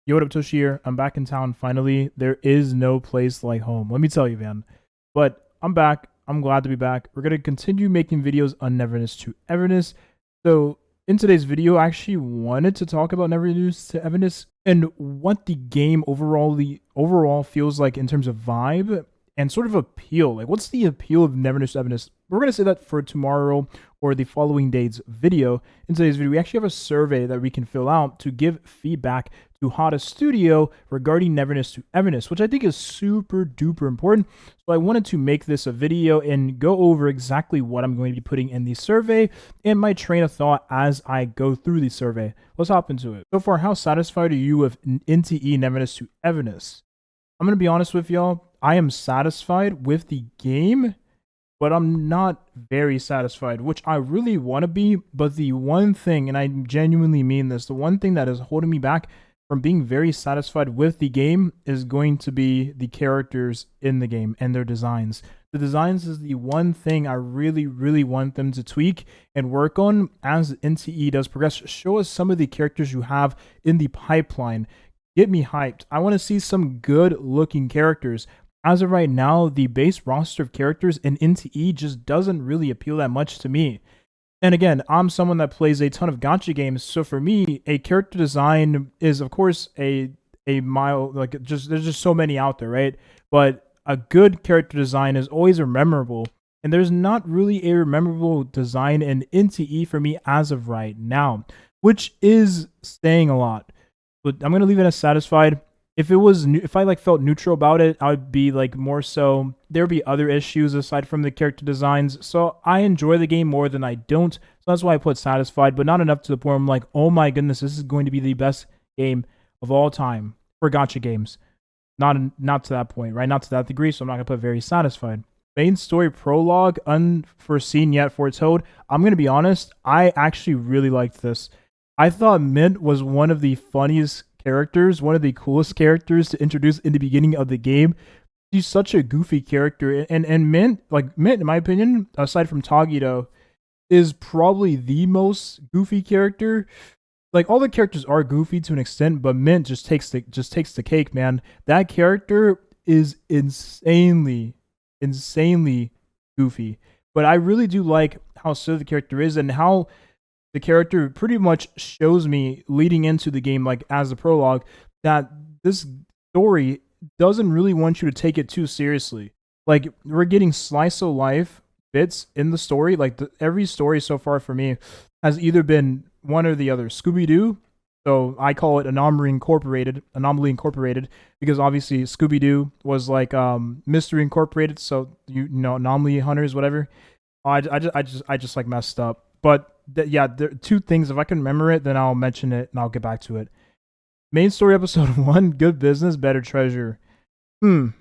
Yo, what up, Toshi here? I'm back in town finally. There is no place like home. Let me tell you, man. But I'm back. I'm glad to be back. We're going to continue making videos on Neverness to Everness. So, in today's video, I actually wanted to talk about Neverness to Everness and what the game overall feels like in terms of vibe and sort of appeal. Like, what's the appeal of Neverness to Everness? We're going to say that for tomorrow or the following day's video. In today's video, we actually have a survey that we can fill out to give feedback to Hotta Studio regarding Neverness to Everness, which I think is super duper important. So I wanted to make this a video and go over exactly what I'm going to be putting in the survey and my train of thought as I go through the survey. Let's hop into it. So far, how satisfied are you with NTE Neverness to Everness? I'm going to be honest with y'all. I am satisfied with the game, but I'm not very satisfied, which I really want to be. But the one thing, and I genuinely mean this, the one thing that is holding me back from being very satisfied with the game is going to be the characters in the game and their designs. The designs is the one thing I really want them to tweak and work on as NTE does progress. Show us some of the characters you have in the pipeline. Get me hyped. I want to see some good looking characters. As of right now, the base roster of characters in NTE just doesn't really appeal that much to me. And again, I'm someone that plays a ton of gacha games, so for me, a character design is of course a mile, like there's just so many out there, right? But a good character design is always memorable, and there's not really a memorable design in NTE for me as of right now, which is saying a lot. But I'm gonna leave it as satisfied. If I like felt neutral about it, I would be like more so there'd be other issues aside from the character designs. So I enjoy the game more than I don't. So that's why I put satisfied, but not enough to the point where I'm like, oh my goodness, this is going to be the best game of all time for gacha games. Not to that point, right? Not to that degree. So I'm not gonna put very satisfied. Main story prologue, unforeseen yet foretold. I'm gonna be honest, I actually really liked this. I thought Mint was one of the funniest characters, one of the coolest characters to introduce in the beginning of the game. He's such a goofy character, and Mint, in my opinion, aside from Tagito, is probably the most goofy character. Like all the characters are goofy to an extent, but Mint just takes the cake, man. That character is insanely goofy. But I really do like how silly the character is and how the character pretty much shows me leading into the game, like as a prologue, that this story doesn't really want you to take it too seriously. Like we're getting slice of life bits in the story. Like every story so far for me has either been one or the other. Scooby-Doo, so I call it Anomaly Incorporated, because obviously Scooby-Doo was like Mystery Incorporated, so you know Anomaly Hunters, whatever. I just like messed up. But yeah, there are two things. If I can remember it, then I'll mention it and I'll get back to it. Main story episode 1, good business, better treasure. The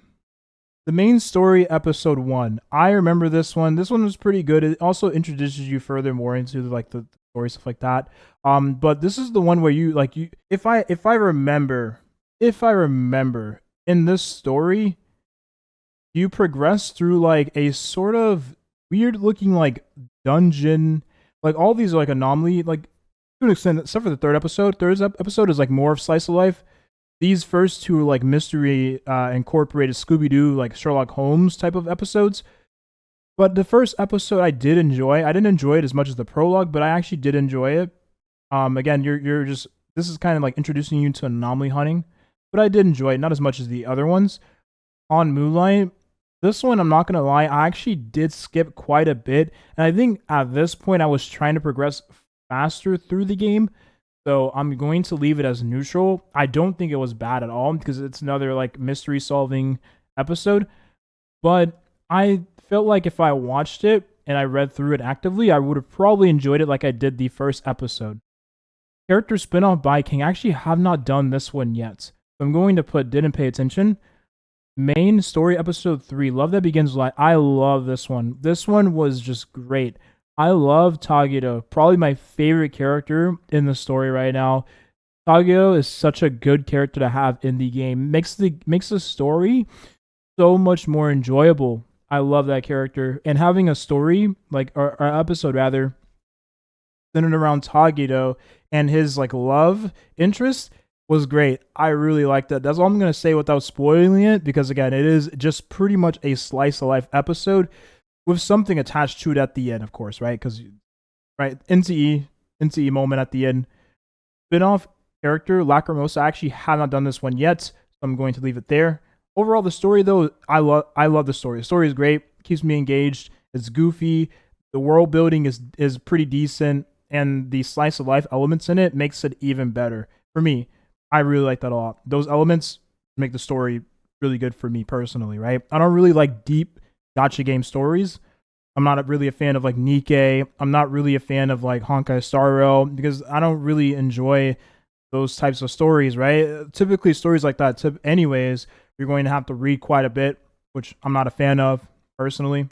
main story episode 1. I remember this one. This one was pretty good. It also introduces you further more into like the story, stuff like that. But this is the one where if I remember in this story, you progress through like a sort of weird looking like dungeon. Like all these are like anomaly, like to an extent, except for the third episode. Third episode is like more of slice of life. These first two are like mystery incorporated Scooby-Doo, like Sherlock Holmes type of episodes. But the first episode I did enjoy. I didn't enjoy it as much as the prologue, but I actually did enjoy it. Again, you're just this is kind of like introducing you to anomaly hunting, but I did enjoy it, not as much as the other ones. On Moonlight, this one, I'm not going to lie, I actually did skip quite a bit. And I think at this point, I was trying to progress faster through the game. So I'm going to leave it as neutral. I don't think it was bad at all because it's another like mystery solving episode. But I felt like if I watched it and I read through it actively, I would have probably enjoyed it like I did the first episode. Character spin-off by King. I actually have not done this one yet. So I'm going to put didn't pay attention. Main story episode 3, Love That Begins Light. I love this one. This one was just great. I love Tagito, probably my favorite character in the story right now. Tagito is such a good character to have in the game. Makes the story so much more enjoyable. I love that character. And having a story, like or episode rather, centered around Tagito and his like love interest, was great. I really liked it. That's all I'm gonna say without spoiling it, because again, it is just pretty much a slice of life episode with something attached to it at the end, of course, right? Because right, NTE moment at the end. Spin-off character Lacrimosa. I actually have not done this one yet, so I'm going to leave it there. Overall, the story though, I love the story. The story is great, keeps me engaged. It's goofy. The world building is pretty decent, and the slice of life elements in it makes it even better for me. I really like that a lot. Those elements make the story really good for me personally, right? I don't really like deep gotcha game stories. I'm not really a fan of like Nikkei. I'm not really a fan of like Honkai Star Rail because I don't really enjoy those types of stories, right? Typically, stories like that, anyways, you're going to have to read quite a bit, which I'm not a fan of personally.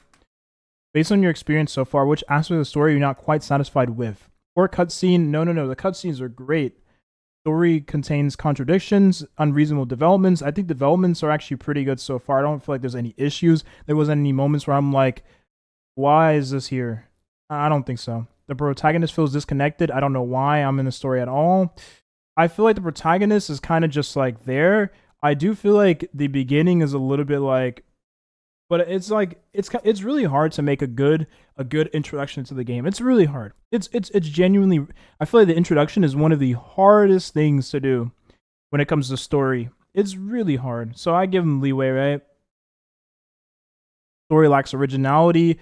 Based on your experience so far, which aspect of the story you're not quite satisfied with? Or cutscene? No. The cutscenes are great. Story contains contradictions, unreasonable developments. I think developments are actually pretty good so far. I don't feel like there's any issues. There wasn't any moments where I'm like, why is this here? I don't think so. The protagonist feels disconnected. I don't know why I'm in the story at all. I feel like the protagonist is kind of just like there. I do feel like the beginning is a little bit like, but it's like it's really hard to make a good introduction to the game. It's really hard. It's genuinely. I feel like the introduction is one of the hardest things to do when it comes to story. It's really hard. So I give them leeway, right? Story lacks originality.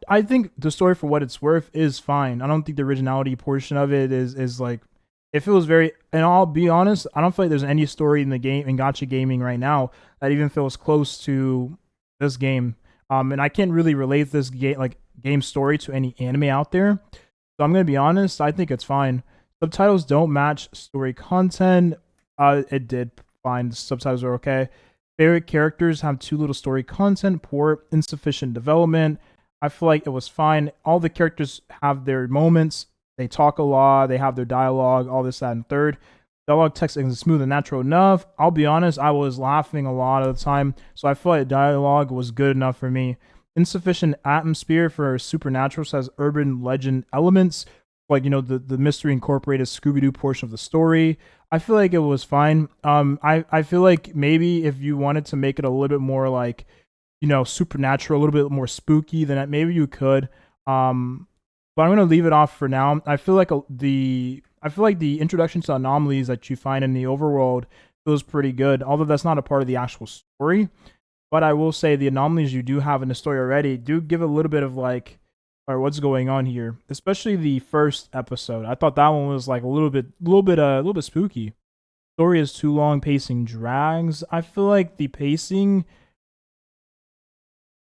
I think the story, for what it's worth, is fine. I don't think the originality portion of it is like, it feels very. And I'll be honest, I don't feel like there's any story in the game in Gacha gaming right now that even feels close to this game. And I can't really relate this game story to any anime out there. So I'm gonna be honest. I think it's fine. Subtitles don't match story content. It did fine. The subtitles are okay. Favorite characters have too little story content, poor, insufficient development. I feel like it was fine. All the characters have their moments. They talk a lot. They have their dialogue, all this, that, and third. Dialogue text is smooth and natural enough. I'll be honest, I was laughing a lot of the time, so I feel like dialogue was good enough for me. Insufficient atmosphere for supernatural, says urban legend elements, like, the mystery incorporated Scooby-Doo portion of the story. I feel like it was fine. I feel like maybe if you wanted to make it a little bit more like, supernatural, a little bit more spooky, then maybe you could. But I'm gonna leave it off for now. I feel like the introduction to anomalies that you find in the overworld feels pretty good, although that's not a part of the actual story. But I will say the anomalies you do have in the story already do give a little bit of like, or what's going on here, especially the first episode. I thought that one was like a little bit spooky. Story is too long, pacing drags. I feel like pacing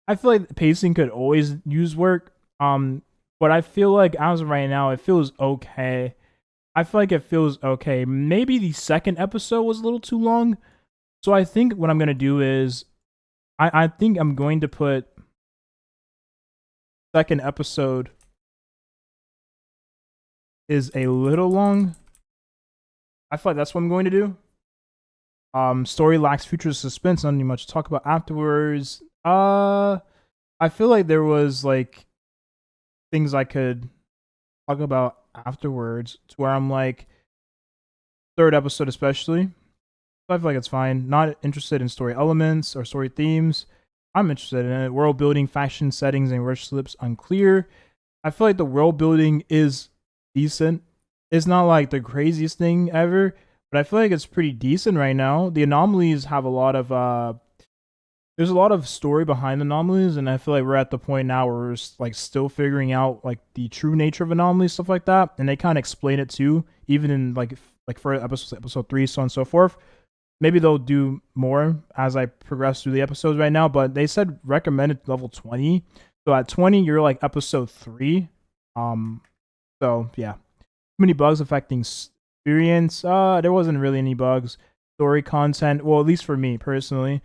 could always use work. But I feel like as of right now, it feels okay. I feel like it feels okay. Maybe the second episode was a little too long. So I think what I'm gonna do is, I think I'm going to put second episode is a little long. I feel like that's what I'm going to do. Story lacks future suspense. Not much to talk about afterwards. I feel like there was like things I could talk about afterwards to where I'm like, third episode especially. So I feel like it's fine. Not interested in story elements or story themes. I'm interested in it. World building, faction settings, and rush slips unclear. I feel like the world building is decent. It's not like the craziest thing ever, but I feel like it's pretty decent right now. The anomalies have a lot of there's a lot of story behind anomalies, and I feel like we're at the point now where we're like still figuring out like the true nature of anomalies, stuff like that, and they kind of explain it too, even in like for episode 3, so on and so forth. Maybe they'll do more as I progress through the episodes right now, but they said recommended level 20. So at 20, you're like episode 3. So yeah. Too many bugs affecting experience. There wasn't really any bugs. Story content, well, at least for me personally,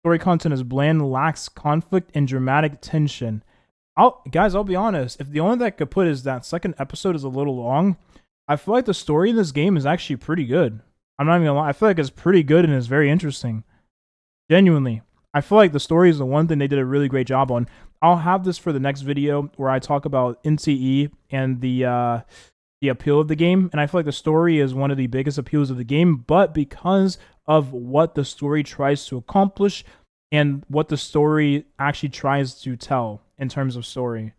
story content is bland, lacks conflict and dramatic tension. I'll be honest. If the only thing I could put is that second episode is a little long, I feel like the story in this game is actually pretty good. I'm not even gonna lie. I feel like it's pretty good and it's very interesting. Genuinely. I feel like the story is the one thing they did a really great job on. I'll have this for the next video where I talk about NTE and the the appeal of the game, and I feel like the story is one of the biggest appeals of the game. But because of what the story tries to accomplish and what the story actually tries to tell in terms of story,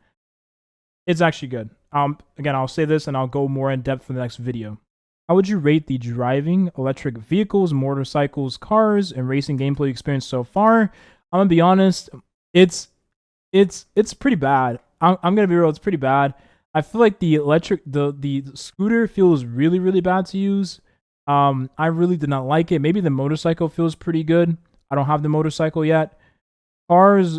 it's actually good. Again, I'll say this and I'll go more in depth for the next video. How would you rate the driving, electric vehicles, motorcycles, cars, and racing gameplay experience so far? I'm gonna be honest, it's pretty bad. I'm gonna be real, it's pretty bad. I feel like the scooter feels really bad to use. I really did not like it. Maybe the motorcycle feels pretty good. I don't have the motorcycle yet. Cars,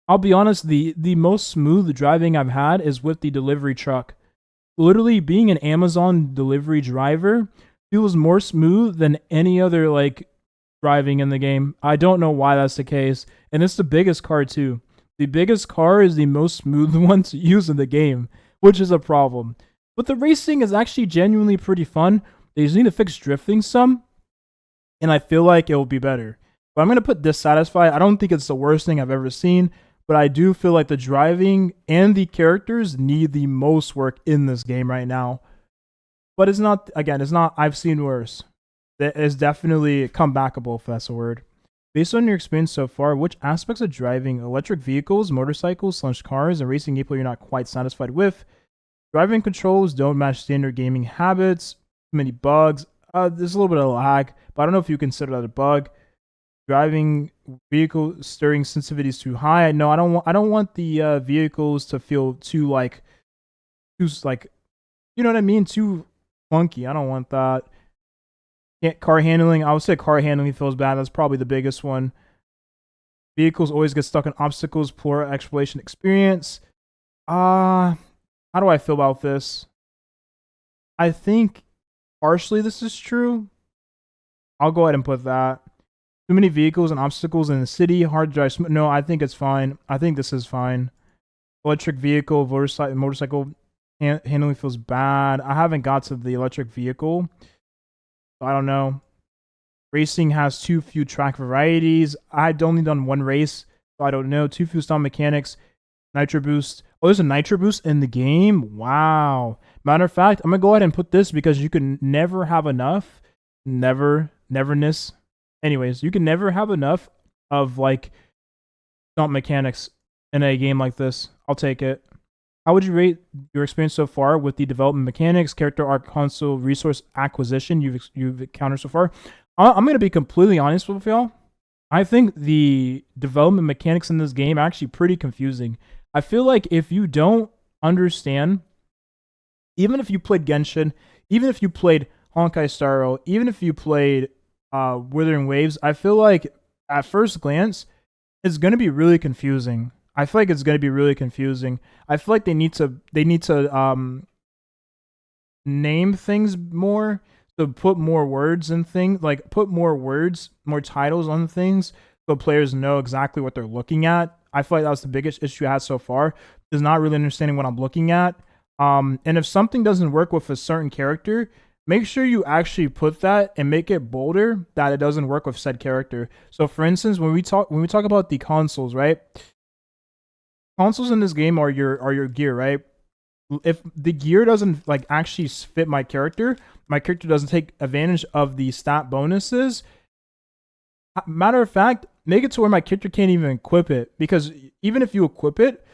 I'll be honest, the most smooth driving I've had is with the delivery truck. Literally being an Amazon delivery driver feels more smooth than any other like driving in the game. I don't know why that's the case. And it's the biggest car too. The biggest car is the most smooth one to use in the game, which is a problem. But the racing is actually genuinely pretty fun. They just need to fix drifting some, and I feel like it will be better. But I'm going to put dissatisfied. I don't think it's the worst thing I've ever seen, but I do feel like the driving and the characters need the most work in this game right now. But it's not, again, it's not, I've seen worse. It is definitely comebackable, if that's a word. Based on your experience so far, which aspects of driving electric vehicles, motorcycles, cars, and racing gameplay you're not quite satisfied with? Driving controls don't match standard gaming habits. Too many bugs. There's a little bit of lag, but I don't know if you consider that a bug. Driving vehicle steering sensitivity is too high. No, I don't want. I don't want the vehicles to feel too like, you know what I mean? Too funky. I don't want that. Car handling. I would say car handling feels bad. That's probably the biggest one. Vehicles always get stuck in obstacles. Poor exploration experience. How do I feel about this? I think partially this is true. I'll go ahead and put that. Too many vehicles and obstacles in the city. Hard to drive. No, I think it's fine. I think this is fine. Electric vehicle, motorcycle handling feels bad. I haven't got to the electric vehicle. So I don't know. Racing has too few track varieties. I'd only done one race, so I don't know. Too few style mechanics. Nitro boost. Oh, there's a nitro boost in the game? Wow. Matter of fact, I'm going to go ahead and put this because you can never have enough. Neverness. Anyways, you can never have enough of like stunt mechanics in a game like this. I'll take it. How would you rate your experience so far with the development mechanics, character arc, console, resource acquisition you've encountered so far? I'm going to be completely honest with y'all. I think the development mechanics in this game are actually pretty confusing. I feel like if you don't understand, even if you played Genshin, even if you played Honkai Star Rail, even if you played Withering Waves, I feel like at first glance, it's going to be really confusing. I feel like it's going to be really confusing. I feel like they need to name things more, to put more words in things, like put more words, more titles on things, so players know exactly what they're looking at. I feel like that was the biggest issue I had so far, is not really understanding what I'm looking at. And if something doesn't work with a certain character, make sure you actually put that and make it bolder that it doesn't work with said character. So for instance, when we talk about the consoles, right? Consoles in this game are your gear, right? If the gear doesn't like actually fit my character doesn't take advantage of the stat bonuses. Matter of fact, make it to where my character can't even equip it, because even if you equip it,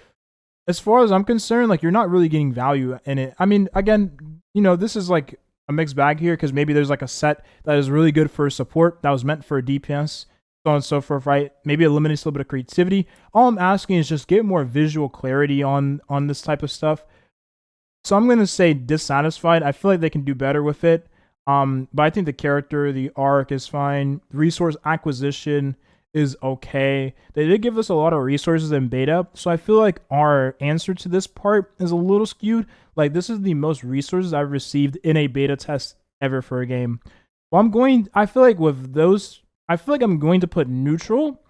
as far as I'm concerned, like you're not really getting value in it. I mean, again, you know, this is like a mixed bag here, because maybe there's like a set that is really good for support that was meant for a DPS, so on and so forth, right? Maybe eliminates a little bit of creativity. All I'm asking is just get more visual clarity on this type of stuff. So I'm going to say dissatisfied. I feel like they can do better with it. But I think the character, the arc is fine. Resource acquisition is okay. They did give us a lot of resources in beta, so I feel like our answer to this part is a little skewed. Like, this is the most resources I've received in a beta test ever for a game. Well, I feel like with those, I feel like I'm going to put neutral,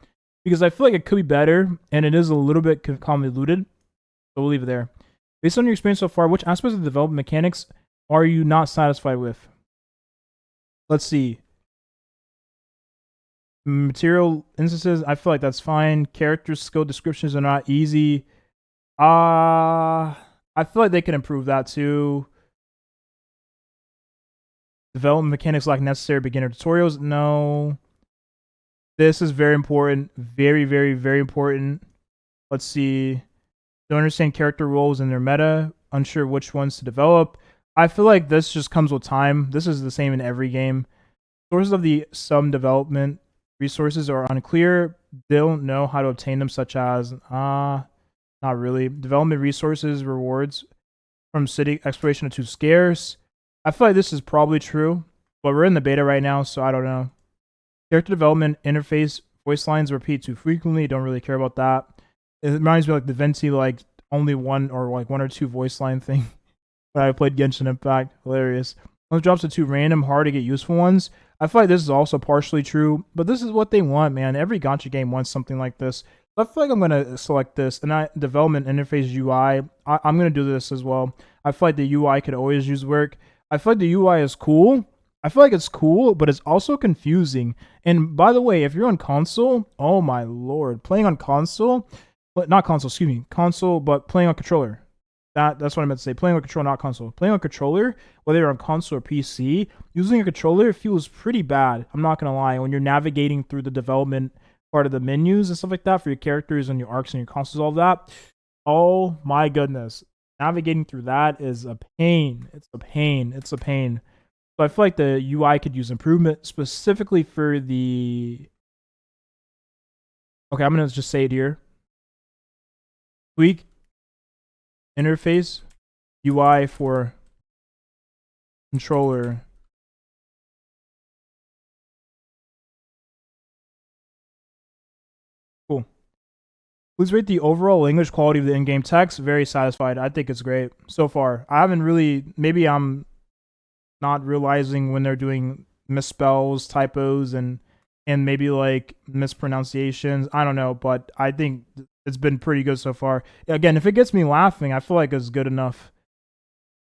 because I feel like it could be better, and it is a little bit convoluted. So we'll leave it there. Based on your experience so far, which aspects of the development mechanics are you not satisfied with? Let's see. Material instances, I feel like that's fine. Character skill descriptions are not easy. I feel like they can improve that too. Development mechanics lack necessary beginner tutorials. No. This is very important. Very, very, very important. Let's see. Don't understand character roles in their meta. Unsure which ones to develop. I feel like this just comes with time. This is the same in every game. Sources of the some development resources are unclear. They don't know how to obtain them, such as not really. Development resources rewards from city exploration are too scarce. I feel like this is probably true, but we're in the beta right now, so I don't know. Character development interface voice lines repeat too frequently. Don't really care about that. It reminds me of like the Venti like only one or like one or two voice line thing. When I played Genshin Impact, hilarious. Those drops are too random, hard to get useful ones. I feel like this is also partially true, but this is what they want, man. Every gacha game wants something like this. So I feel like I'm gonna select this, and development interface UI. I'm gonna do this as well. I feel like the UI could always use work. I feel like the UI is cool. I feel like it's cool, but it's also confusing. And by the way, if you're on console, oh my lord, playing on console, but not console, excuse me, console, but playing on controller. That's what I meant to say. Playing on controller, not console. Playing on controller, whether you're on console or PC, using a controller feels pretty bad. I'm not gonna lie. When you're navigating through the development part of the menus and stuff like that for your characters and your arcs and your consoles, all that. Oh my goodness, navigating through that is a pain. It's a pain. It's a pain. So I feel like the UI could use improvement specifically for the. Okay, I'm gonna just say it here. Tweak interface UI for controller. Cool. Please rate the overall language quality of the in-game text. Very satisfied. I think it's great so far. I haven't really. Maybe I'm not realizing when they're doing misspells, typos, and maybe like mispronunciations. I don't know, but I think it's been pretty good so far. Again, if it gets me laughing, I feel like it's good enough.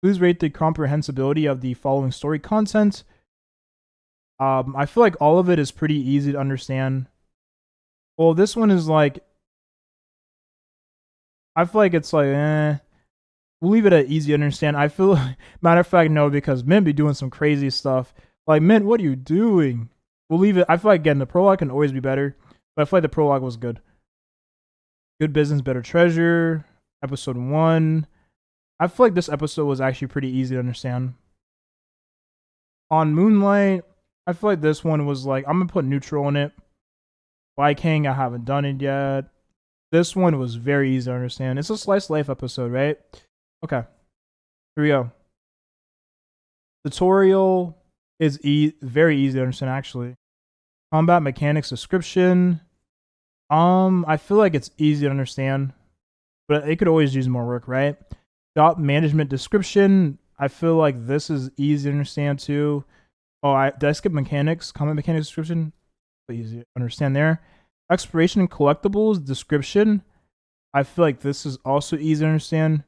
Please rate the comprehensibility of the following story content. I feel like all of it is pretty easy to understand. Well, this one is like, I feel like it's like, we'll leave it at easy to understand. I feel like, matter of fact, no, because Mint be doing some crazy stuff. Like, Mint, what are you doing? We'll leave it. I feel like, again, the prologue can always be better, but I feel like the prologue was good. Good business, better treasure. Episode 1. I feel like this episode was actually pretty easy to understand. On Moonlight, I feel like this one was like, I'm going to put neutral in it. Viking, I haven't done it yet. This one was very easy to understand. It's a slice life episode, right? Okay. Here we go. Tutorial is very easy to understand, actually. Combat mechanics description. I feel like it's easy to understand, but it could always use more work, right? Job management description. I feel like this is easy to understand too. Oh, did I skip mechanics? Combat mechanics description. Easy to understand there. Exploration and collectibles description. I feel like this is also easy to understand.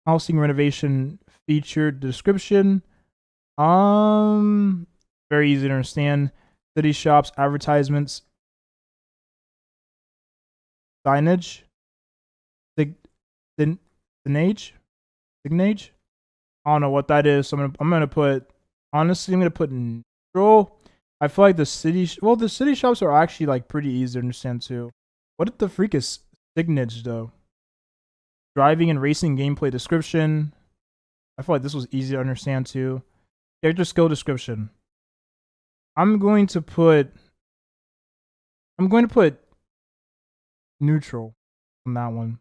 Housing renovation feature description. Very easy to understand. City shops, advertisements, signage, signage. I don't know what that is. So I'm gonna put. Honestly, I'm gonna put neutral. I feel like the city shops are actually like pretty easy to understand too. What the freak is signage though? Driving and racing gameplay description. I feel like this was easy to understand too. Character skill description. I'm going to put neutral on that one.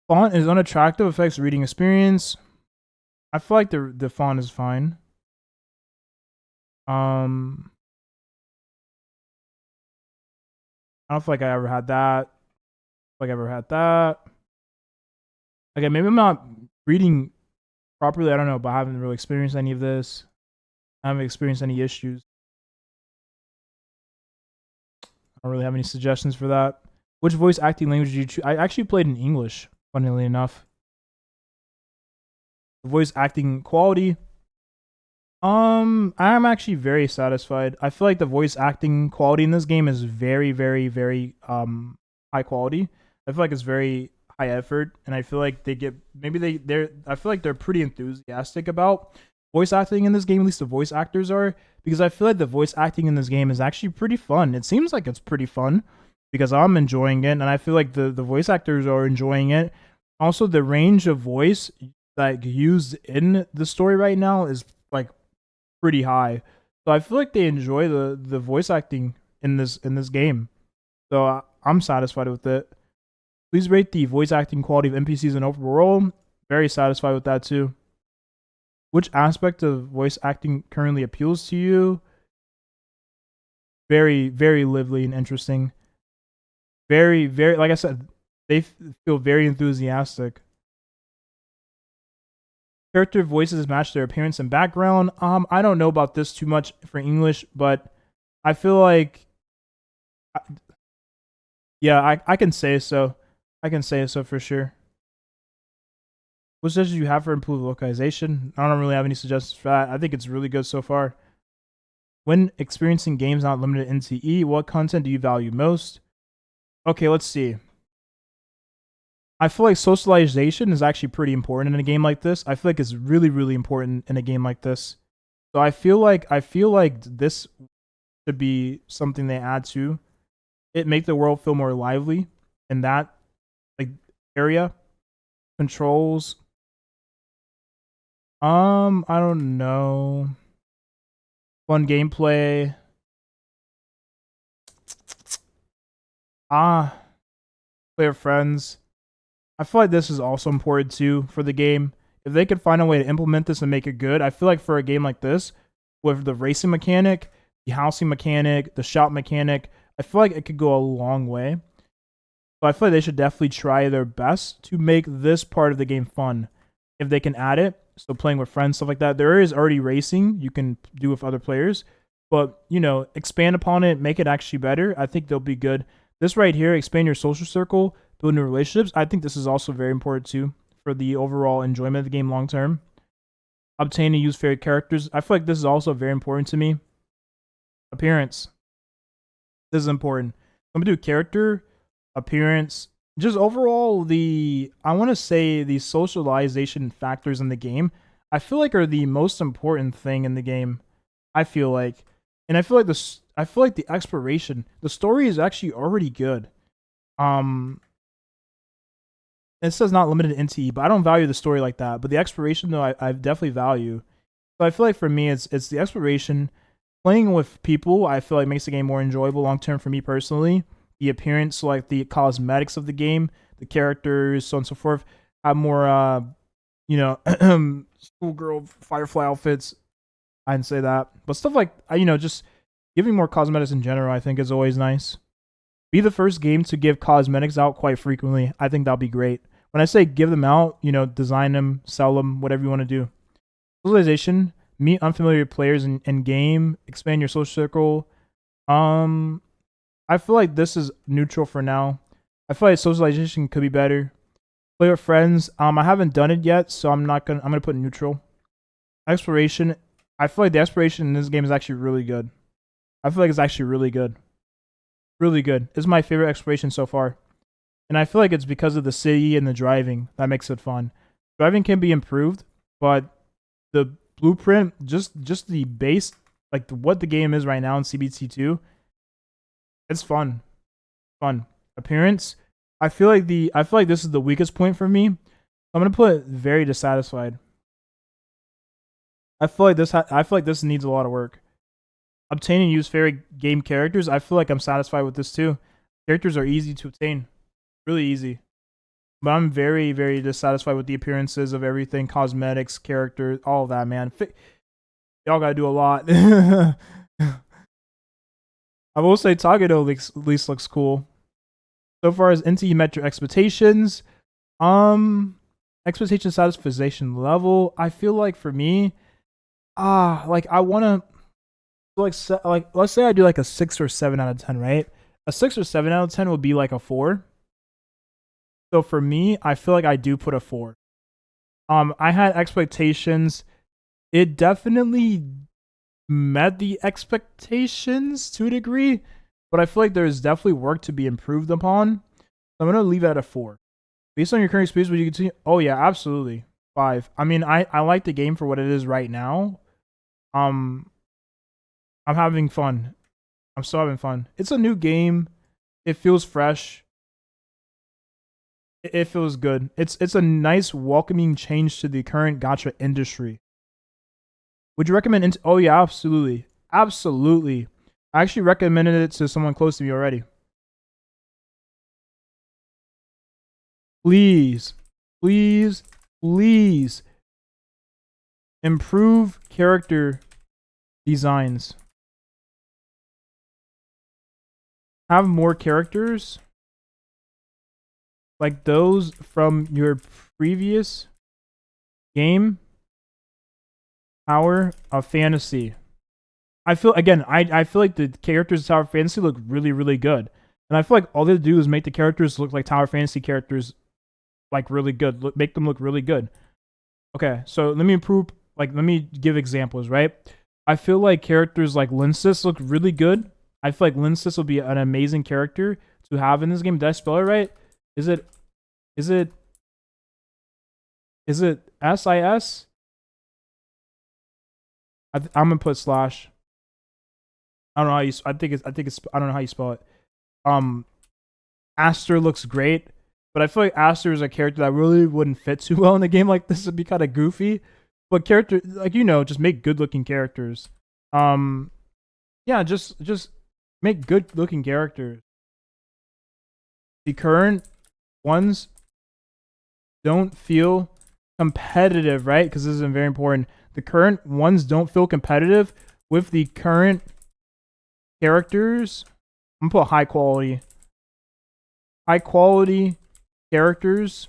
Font is unattractive, affects reading experience. I feel like the font is fine. I don't feel like I ever had that. Okay, maybe I'm not reading properly. I don't know, but I haven't really experienced any of this. I haven't experienced any issues. I don't really have any suggestions for that. Which voice acting language did you choose? I actually played in English, funnily enough. The voice acting quality. I'm actually very satisfied. I feel like the voice acting quality in this game is very, very, very high quality. I feel like it's very high effort, and I feel like they get I feel like they're pretty enthusiastic about voice acting in this game, at least the voice actors are, because I feel like the voice acting in this game is actually pretty fun. It seems like it's pretty fun because I'm enjoying it, and I feel like the voice actors are enjoying it. Also, the range of voice like used in the story right now is like pretty high. So I feel like they enjoy the voice acting in this game. So I'm satisfied with it. Please rate the voice acting quality of NPCs and overall. Very satisfied with that too. Which aspect of voice acting currently appeals to you? Very, very lively and interesting. Very, very, like I said, they feel very enthusiastic. Character voices match their appearance and background. I don't know about this too much for English, but I feel like, yeah, I can say so. I can say so for sure. What suggestions you have for improved localization? I don't really have any suggestions for that. I think it's really good so far. When experiencing games not limited to NTE, what content do you value most? Okay, let's see. I feel like socialization is actually pretty important in a game like this. I feel like it's really, really important in a game like this. So I feel like this should be something they add to it, make the world feel more lively in that like area. Controls. I don't know. Fun gameplay. Ah, play with friends. I feel like this is also important too for the game. If they could find a way to implement this and make it good, I feel like for a game like this, with the racing mechanic, the housing mechanic, the shop mechanic, I feel like it could go a long way. So I feel like they should definitely try their best to make this part of the game fun. If they can add it, so playing with friends, stuff like that. There is already racing you can do with other players, but expand upon it, make it actually better. I think they'll be good. This right here, expand your social circle, build new relationships. I think this is also very important too for the overall enjoyment of the game long term. Obtain and use favorite characters. I feel like this is also very important to me. Appearance. This is important. I'm gonna do character, appearance, just overall I want to say the socialization factors in the game. I feel like are the most important thing in the game. I feel like, and I feel like the exploration, the story is actually already good. Um, it says not limited to NTE, but I don't value the story like that. But the exploration, though, I definitely value. So I feel like for me, it's the exploration, playing with people. I feel like makes the game more enjoyable long term for me personally. The appearance, so like the cosmetics of the game, the characters, so on and so forth, have more, schoolgirl Firefly outfits. I didn't say that, but stuff like just giving more cosmetics in general, I think is always nice. Be the first game to give cosmetics out quite frequently. I think that'll be great. When I say give them out, design them, sell them, whatever you want to do. Socialization, meet unfamiliar players in game, expand your social circle. I feel like this is neutral for now. I feel like socialization could be better. Play with friends. I haven't done it yet, so I'm gonna put neutral. Exploration. I feel like the exploration in this game is actually really good. I feel like it's actually really good. Really good. It's my favorite exploration so far. And I feel like it's because of the city and the driving that makes it fun. Driving can be improved, but the blueprint, just the base, like what the game is right now in CBT2, it's fun. Fun. Appearance. I feel like this is the weakest point for me. I'm gonna put very dissatisfied. I feel like this needs a lot of work. Obtain and use favorite game characters. I feel like I'm satisfied with this too. Characters are easy to obtain. Really easy. But I'm very, very dissatisfied with the appearances of everything, cosmetics, characters, all of that, man. Y'all gotta do a lot. I will say Tagado at least looks cool. So far as NTE met your expectations, expectation satisfaction level. I feel like for me, like I wanna like let's say I do like a 6 or 7 out of 10, right? A 6 or 7 out of 10 would be like a 4. So for me, I feel like I do put a 4. I had expectations. It definitely met the expectations to a degree, but I feel like there's definitely work to be improved upon. So I'm gonna leave it at a 4. Based on your current experience, would you continue? Oh yeah, absolutely. 5. I mean, I like the game for what it is right now. Um, I'm having fun. I'm still having fun. It's a new game. It feels fresh. It feels good. It's a nice welcoming change to the current gacha industry. Would you recommend oh yeah, absolutely. Absolutely. I actually recommended it to someone close to me already. Please, please, please improve character designs. Have more characters like those from your previous game. Tower of Fantasy. I feel again, I feel like the characters of Tower of Fantasy look really, really good. And I feel like all they do is make the characters look like Tower of Fantasy characters, like really good. Make them look really good. Okay, so let me improve. Like, let me give examples. Right, I feel like characters like Linsis look really good. I feel like Linsis will be an amazing character to have in this game. Did I spell it right? Is it? Is it? Is it SIS? I'm gonna put slash. I don't know how you. I think it's. I don't know how you spell it. Um, Aster looks great, but I feel like Aster is a character that really wouldn't fit too well in a game like this. It'd be kind of goofy. But character, like, just make good looking characters. Yeah, just make good looking characters. The current ones don't feel competitive, right? Because this is very important. The current ones don't feel competitive with the current characters. I'm gonna put high quality. High quality characters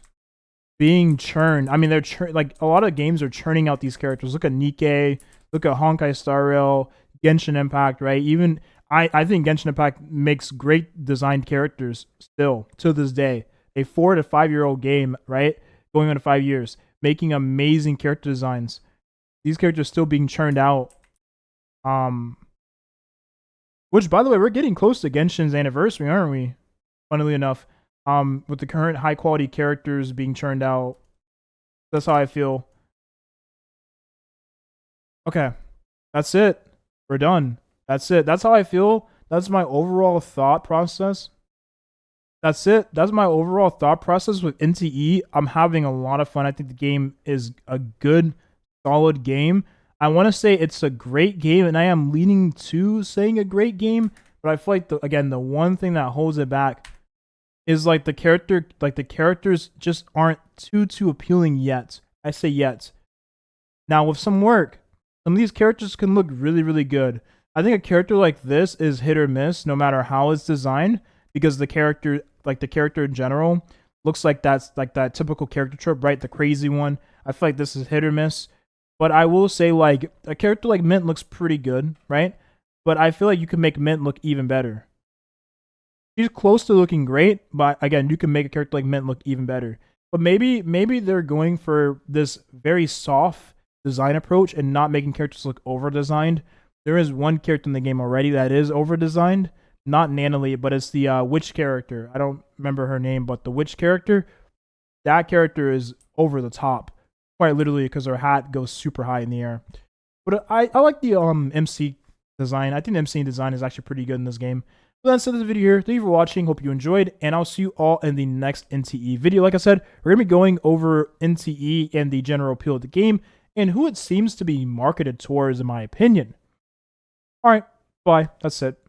being churned. I mean, they're like a lot of games are churning out these characters. Look at Nikkei, look at Honkai Star Rail, Genshin Impact, right? Even I think Genshin Impact makes great designed characters still to this day. A 4 to 5 year old game, right? Going on to 5 years, making amazing character designs. These characters still being churned out. Which, by the way, we're getting close to Genshin's anniversary, aren't we? Funnily enough, with the current high quality characters being churned out. That's how I feel. Okay, that's it. We're done. That's it. That's how I feel. That's my overall thought process. That's it. That's my overall thought process with NTE. I'm having a lot of fun. I think the game is a good, solid game. I want to say it's a great game, and I am leaning to saying a great game. But I feel like the one thing that holds it back is like the characters just aren't too appealing yet. I say yet. Now with some work, some of these characters can look really, really good. I think a character like this is hit or miss no matter how it's designed, because the character in general looks like that's like that typical character trope, right? The crazy one. I feel like this is hit or miss. But I will say, like, a character like Mint looks pretty good, right? But I feel like you can make Mint look even better. She's close to looking great, but again, you can make a character like Mint look even better. But maybe they're going for this very soft design approach and not making characters look over designed. There is one character in the game already that is over designed, not Nanalie, but it's the witch character. I don't remember her name, but the witch character, that character is over the top, quite literally, because her hat goes super high in the air. But I like the MC design. I think the MC design is actually pretty good in this game. But that's it for this video here. Thank you for watching. Hope you enjoyed, and I'll see you all in the next NTE video. Like I said, we're going to be going over NTE and the general appeal of the game and who it seems to be marketed towards, in my opinion. All right, bye. That's it.